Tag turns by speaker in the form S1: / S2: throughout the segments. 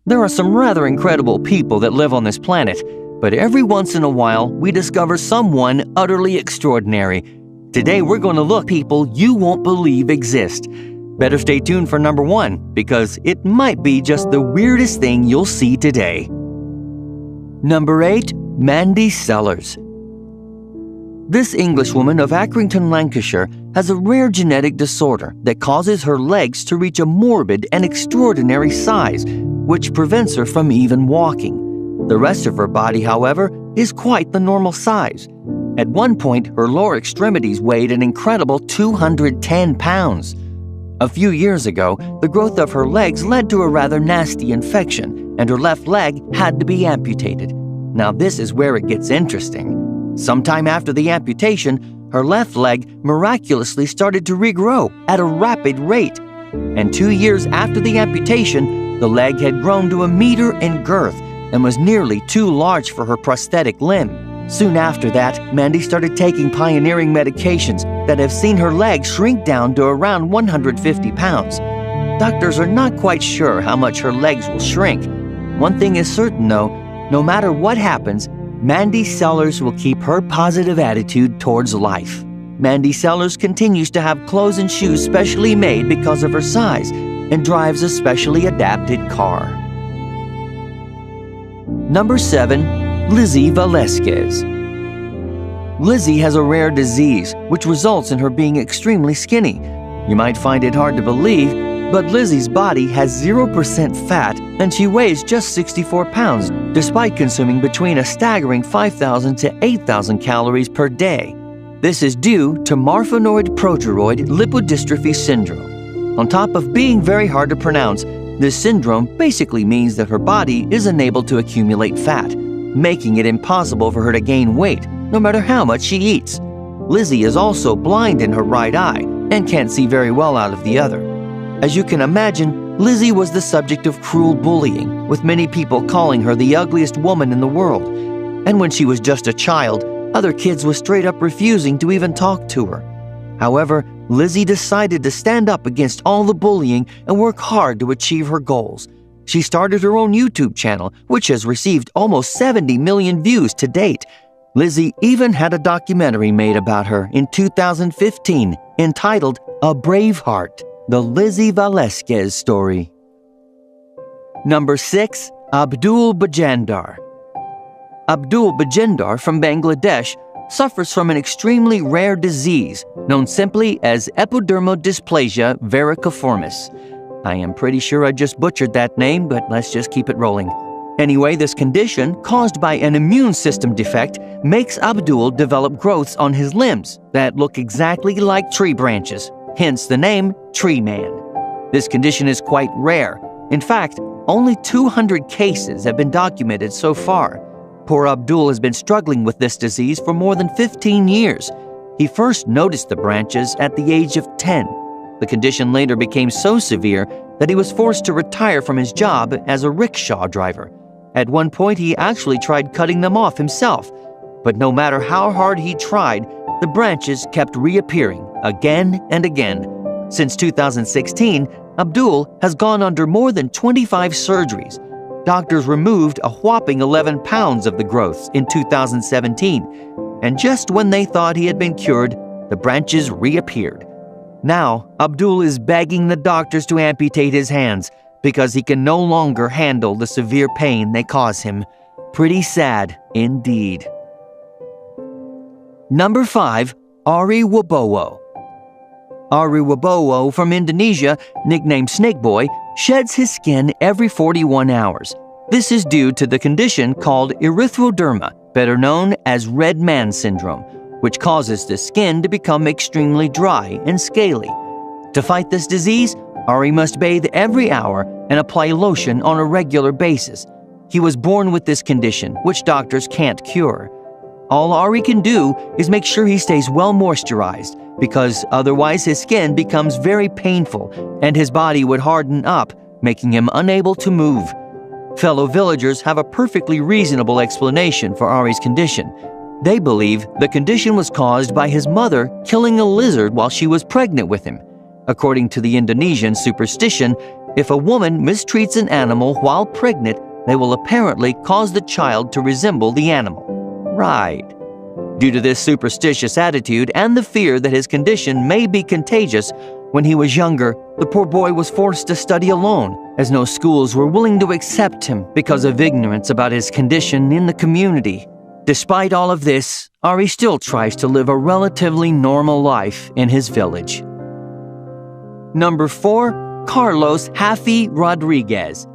S1: There are some rather incredible people that live on this planet, but every once in a while we discover someone utterly extraordinary. Today we're going to look at people you won't believe exist. Better stay tuned for number 1, because it might be just the weirdest thing you'll see today. Number 8. Mandy Sellers. This Englishwoman of Accrington, Lancashire, has a rare genetic disorder that causes her legs to reach a morbid and extraordinary size, which prevents her from even walking. The rest of her body, however, is quite the normal size. At one point, her lower extremities weighed an incredible 210 pounds. A few years ago, the growth of her legs led to a rather nasty infection, and her left leg had to be amputated. Now this is where it gets interesting. Sometime after the amputation, her left leg miraculously started to regrow at a rapid rate. And 2 years after the amputation, the leg had grown to 1 meter in girth and was nearly too large for her prosthetic limb. Soon after that, Mandy started taking pioneering medications that have seen her legs shrink down to around 150 pounds. Doctors are not quite sure how much her legs will shrink. One thing is certain though, no matter what happens, Mandy Sellers will keep her positive attitude towards life. Mandy Sellers continues to have clothes and shoes specially made because of her size and drives a specially adapted car. Number 7. Lizzie Velasquez. Lizzie has a rare disease which results in her being extremely skinny. You might find it hard to believe, but Lizzie's body has 0% fat and she weighs just 64 pounds despite consuming between a staggering 5,000 to 8,000 calories per day. This is due to Marfanoid Progeroid Lipodystrophy Syndrome. On top of being very hard to pronounce, this syndrome basically means that her body is unable to accumulate fat, making it impossible for her to gain weight no matter how much she eats. Lizzie is also blind in her right eye and can't see very well out of the other. As you can imagine, Lizzie was the subject of cruel bullying, with many people calling her the ugliest woman in the world. And when she was just a child, other kids were straight up refusing to even talk to her. However, Lizzie decided to stand up against all the bullying and work hard to achieve her goals. She started her own YouTube channel, which has received almost 70 million views to date. Lizzie even had a documentary made about her in 2015 entitled A Brave Heart: The Lizzie Velasquez Story. Number 6. Abdul Bajandar. Abdul Bajandar from Bangladesh suffers from an extremely rare disease known simply as epidermodysplasia verruciformis. I am pretty sure I just butchered that name, but let's just keep it rolling. Anyway, this condition, caused by an immune system defect, makes Abdul develop growths on his limbs that look exactly like tree branches, hence the name Tree Man. This condition is quite rare. In fact, only 200 cases have been documented so far. Poor Abdul has been struggling with this disease for more than 15 years. He first noticed the branches at the age of 10. The condition later became so severe that he was forced to retire from his job as a rickshaw driver. At one point, he actually tried cutting them off himself. But no matter how hard he tried, the branches kept reappearing again and again. Since 2016, Abdul has gone under more than 25 surgeries. Doctors removed a whopping 11 pounds of the growths in 2017. And just when they thought he had been cured, the branches reappeared. Now, Abdul is begging the doctors to amputate his hands because he can no longer handle the severe pain they cause him. Pretty sad indeed. Number 5. Ari Wibowo. Ari Wibowo from Indonesia, nicknamed Snake Boy, sheds his skin every 41 hours. This is due to the condition called erythroderma, better known as Red Man Syndrome, which causes the skin to become extremely dry and scaly. To fight this disease, Ari must bathe every hour and apply lotion on a regular basis. He was born with this condition, which doctors can't cure. All Ari can do is make sure he stays well moisturized, because otherwise his skin becomes very painful and his body would harden up, making him unable to move. Fellow villagers have a perfectly reasonable explanation for Ari's condition. They believe the condition was caused by his mother killing a lizard while she was pregnant with him. According to the Indonesian superstition, If a woman mistreats an animal while pregnant, they will apparently cause the child to resemble the animal. Right. Due to this superstitious attitude and the fear that his condition may be contagious, when he was younger, the poor boy was forced to study alone, as no schools were willing to accept him because of ignorance about his condition in the community. Despite all of this, Ari still tries to live a relatively normal life in his village. Number 4. Carlos Haffy Rodriguez.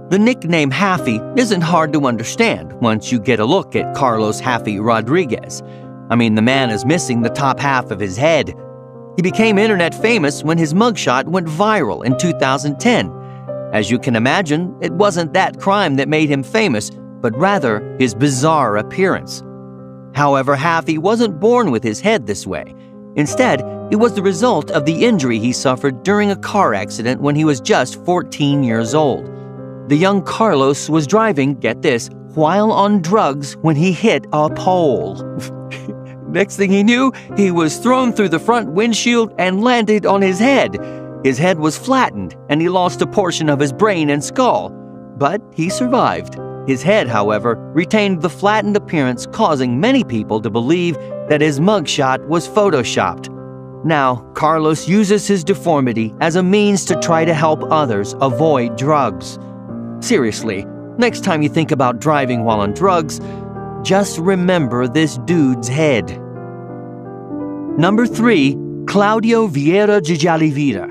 S1: The nickname Haffy isn't hard to understand once you get a look at Carlos Haffy Rodriguez. I mean, the man is missing the top half of his head. He became internet famous when his mugshot went viral in 2010. As you can imagine, it wasn't that crime that made him famous, but rather his bizarre appearance. However, Haffy wasn't born with his head this way. Instead, it was the result of the injury he suffered during a car accident when he was just 14 years old. The young Carlos was driving, get this, while on drugs when he hit a pole. Next thing he knew, he was thrown through the front windshield and landed on his head. His head was flattened, and he lost a portion of his brain and skull. But he survived. His head, however, retained the flattened appearance, causing many people to believe that his mugshot was photoshopped. Now, Carlos uses his deformity as a means to try to help others avoid drugs. Seriously, next time you think about driving while on drugs, just remember this dude's head. Number 3. Claudio Vieira de Oliveira.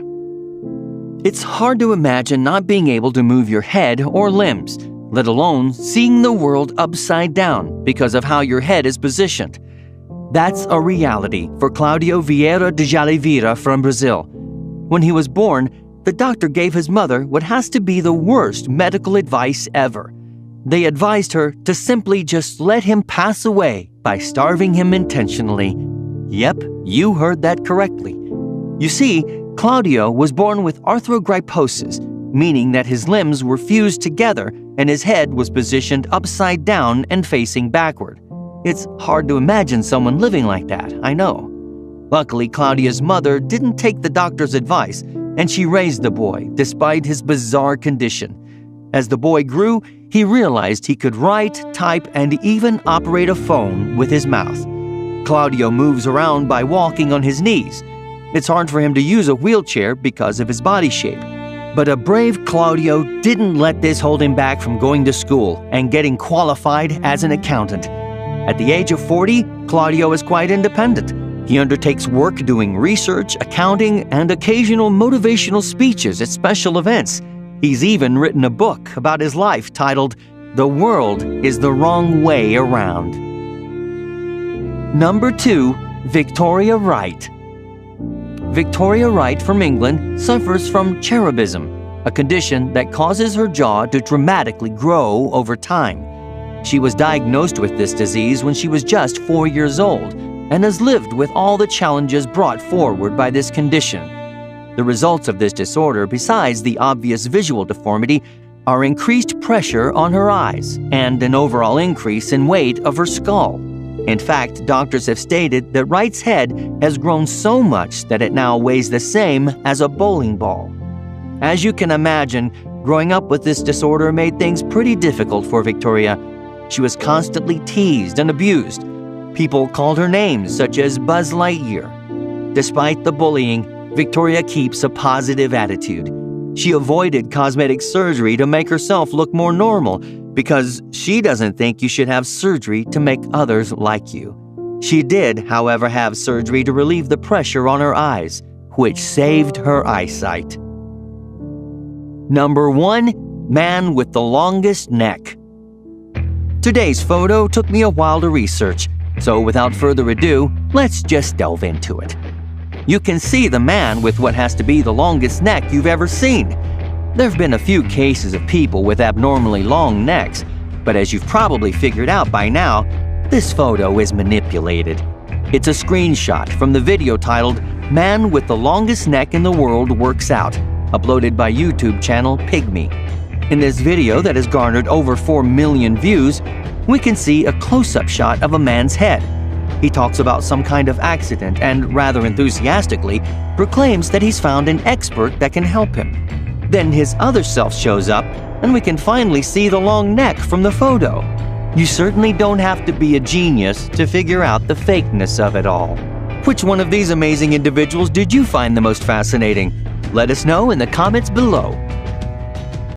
S1: It's hard to imagine not being able to move your head or limbs, let alone seeing the world upside down because of how your head is positioned. That's a reality for Claudio Vieira de Oliveira from Brazil. When he was born, the doctor gave his mother what has to be the worst medical advice ever. They advised her to simply just let him pass away by starving him intentionally. Yep, you heard that correctly. You see, Claudio was born with arthrogryposis, meaning that his limbs were fused together and his head was positioned upside down and facing backward. It's hard to imagine someone living like that, I know. Luckily, Claudio's mother didn't take the doctor's advice, and she raised the boy despite his bizarre condition. As the boy grew, he realized he could write, type, and even operate a phone with his mouth. Claudio moves around by walking on his knees. It's hard for him to use a wheelchair because of his body shape. But a brave Claudio didn't let this hold him back from going to school and getting qualified as an accountant. At the age of 40, Claudio is quite independent. He undertakes work doing research, accounting, and occasional motivational speeches at special events. He's even written a book about his life titled, "The World is the Wrong Way Around." Number 2. Victoria Wright. Victoria Wright from England suffers from cherubism, a condition that causes her jaw to dramatically grow over time. She was diagnosed with this disease when she was just 4 years old and has lived with all the challenges brought forward by this condition. The results of this disorder, besides the obvious visual deformity, are increased pressure on her eyes and an overall increase in weight of her skull. In fact, doctors have stated that Wright's head has grown so much that it now weighs the same as a bowling ball. As you can imagine, growing up with this disorder made things pretty difficult for Victoria. She was constantly teased and abused. People called her names such as Buzz Lightyear. Despite the bullying, Victoria keeps a positive attitude. She avoided cosmetic surgery to make herself look more normal because she doesn't think you should have surgery to make others like you. She did, however, have surgery to relieve the pressure on her eyes, which saved her eyesight. Number 1. Man with the longest neck. Today's photo took me a while to research, so without further ado, let's just delve into it. You can see the man with what has to be the longest neck you've ever seen. There have been a few cases of people with abnormally long necks, but as you've probably figured out by now, this photo is manipulated. It's a screenshot from the video titled "Man with the Longest Neck in the World Works Out," uploaded by YouTube channel Pygmy. In this video that has garnered over 4 million views, we can see a close-up shot of a man's head. He talks about some kind of accident and, rather enthusiastically, proclaims that he's found an expert that can help him. Then his other self shows up, and we can finally see the long neck from the photo. You certainly don't have to be a genius to figure out the fakeness of it all. Which one of these amazing individuals did you find the most fascinating? Let us know in the comments below.